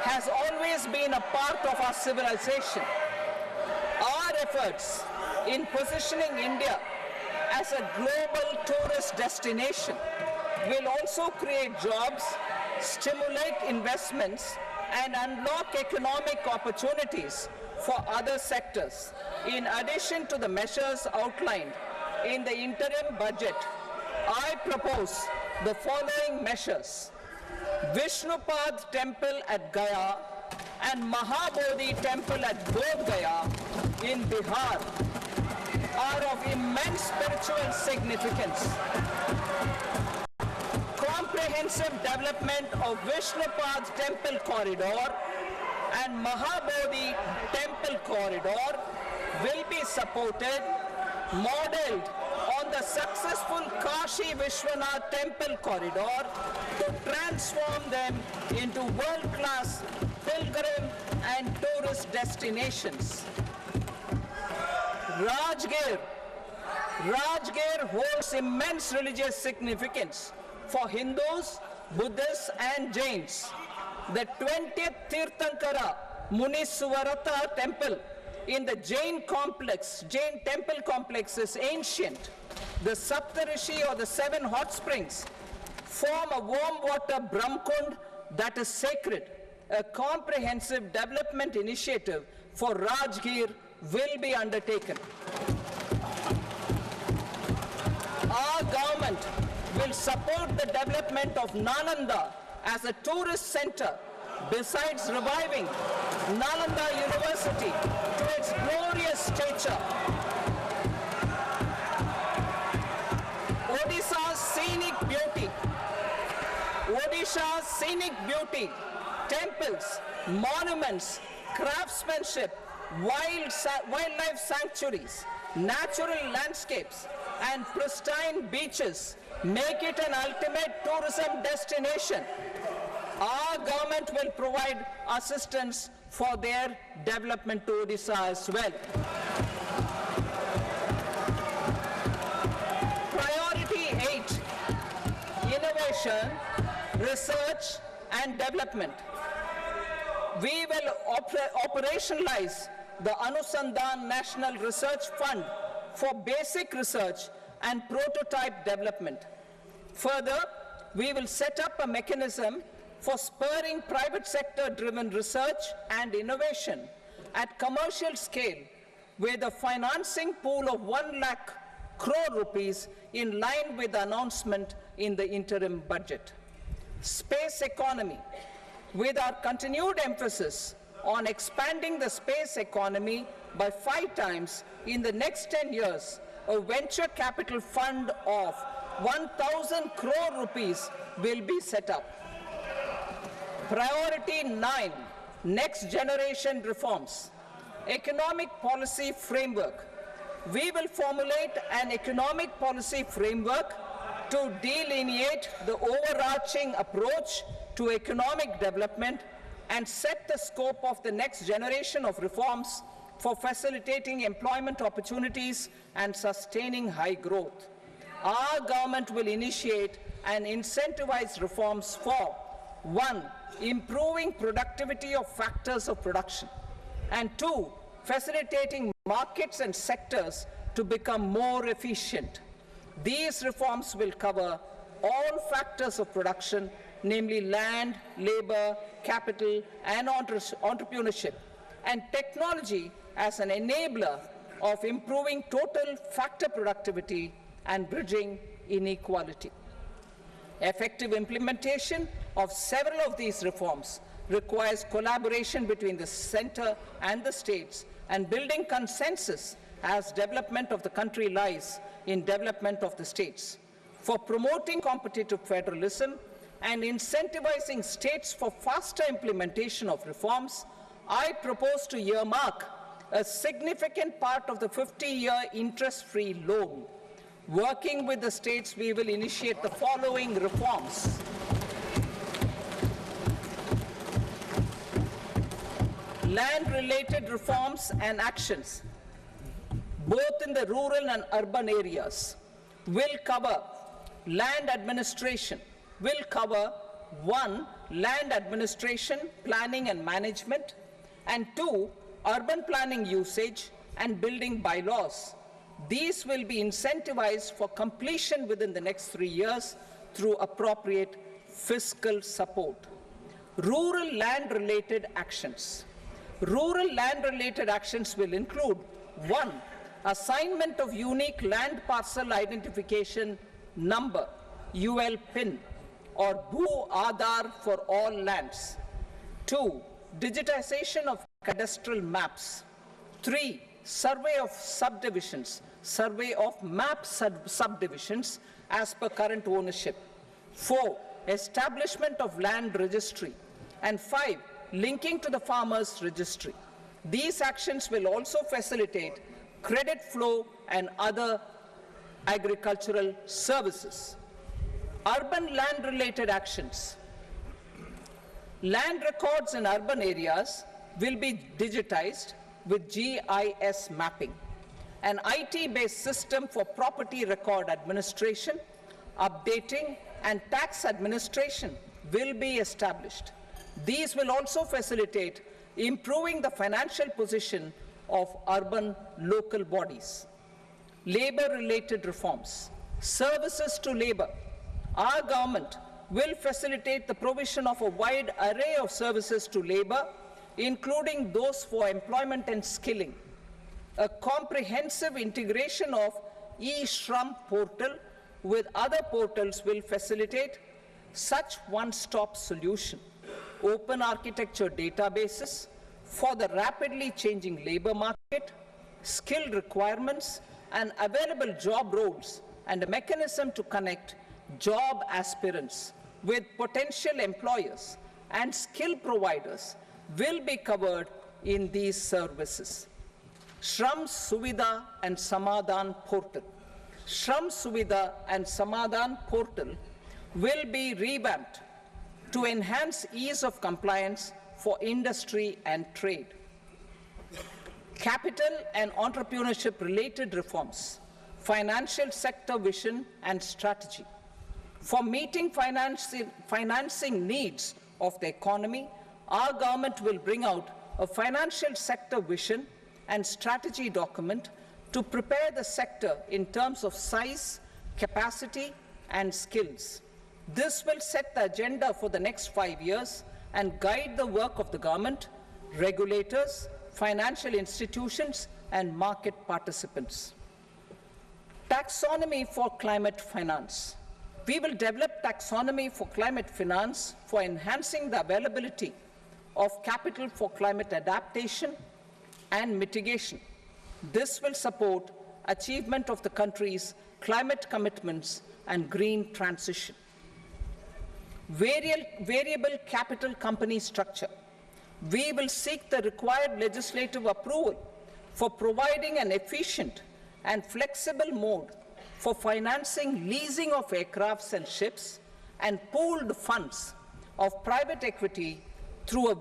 has always been a part of our civilization. Our efforts in positioning India as a global tourist destination will also create jobs, stimulate investments, and unlock economic opportunities for other sectors. In addition to the measures outlined in the interim budget, I propose the following measures. Vishnupad Temple at Gaya and Mahabodhi Temple at Bodh Gaya in Bihar are of immense spiritual significance. Comprehensive development of Vishnupad Temple Corridor and Mahabodhi Temple Corridor will be supported, modeled on the successful Kashi Vishwanath Temple Corridor to transform them into world-class pilgrim and tourist destinations. Rajgir holds immense religious significance for Hindus, Buddhists and Jains. The 20th Tirthankara Muniswarata temple in the Jain temple complex is ancient. The Saptarishi or the 7 hot springs form a warm water Brahmkund that is sacred. A comprehensive development initiative for Rajgir will be undertaken. Our government will support the development of Nalanda as a tourist center, besides reviving Nalanda University to its glorious stature. Odisha's scenic beauty, temples, monuments, craftsmanship, wildlife sanctuaries, natural landscapes, and pristine beaches make it an ultimate tourism destination. Our government will provide assistance for their development to Odisha as well. Priority 8, innovation, research and development. We will operationalize the Anusandhan National Research Fund for basic research and prototype development. Further, we will set up a mechanism for spurring private sector-driven research and innovation at commercial scale with a financing pool of 1 lakh crore rupees in line with the announcement in the interim budget. Space economy. With our continued emphasis on expanding the space economy by 5 times in the next 10 years, a venture capital fund of 1,000 crore rupees will be set up. Priority 9, next generation reforms. Economic policy framework. We will formulate an economic policy framework to delineate the overarching approach to economic development and set the scope of the next generation of reforms for facilitating employment opportunities and sustaining high growth. Our government will initiate and incentivize reforms for 1. Improving productivity of factors of production, and 2. Facilitating markets and sectors to become more efficient. These reforms will cover all factors of production, namely land, labor, capital, and entrepreneurship, and technology as an enabler of improving total factor productivity and bridging inequality. Effective implementation of several of these reforms requires collaboration between the center and the states and building consensus as development of the country lies in development of the states. For promoting competitive federalism and incentivizing states for faster implementation of reforms, I propose to earmark a significant part of the 50-year interest-free loan. Working with the states, we will initiate the following reforms. Land-related reforms and actions, both in the rural and urban areas, will cover land administration, will cover 1. Land administration, planning and management, and 2. Urban planning usage and building bylaws. These will be incentivized for completion within the next 3 years through appropriate fiscal support. Rural land-related actions. Rural land-related actions will include 1. Assignment of unique land parcel identification number, UL PIN, or Bhu Aadhaar for all lands. 2. Digitization of cadastral maps. 3. Survey of subdivisions, survey of map subdivisions as per current ownership. 4. Establishment of land registry. And 5. Linking to the farmers registry. These actions will also facilitate credit flow and other agricultural services. Urban land-related actions. Land records in urban areas will be digitized with GIS mapping. An IT-based system for property record administration, updating, and tax administration will be established. These will also facilitate improving the financial position of urban local bodies. Labor-related reforms. Services to labor. Our government will facilitate the provision of a wide array of services to labor, including those for employment and skilling. A comprehensive integration of e-Shram portal with other portals will facilitate such one-stop solution. Open architecture databases for the rapidly changing labor market, skill requirements, and available job roles, and a mechanism to connect job aspirants with potential employers and skill providers will be covered in these services. Shram Suvidha and Samadhan portal. Shram Suvidha and Samadhan portal will be revamped to enhance ease of compliance for industry and trade. Capital and entrepreneurship related reforms. Financial sector vision and strategy. For meeting financing needs of the economy, our government will bring out a financial sector vision and strategy document to prepare the sector in terms of size, capacity, and skills. This will set the agenda for the next 5 years and guide the work of the government, regulators, financial institutions, and market participants. Taxonomy for climate finance. We will develop taxonomy for climate finance for enhancing the availability of capital for climate adaptation and mitigation. This will support achievement of the country's climate commitments and green transition. Variable capital company structure. We will seek the required legislative approval for providing an efficient and flexible mode for financing leasing of aircrafts and ships and pooled funds of private equity through a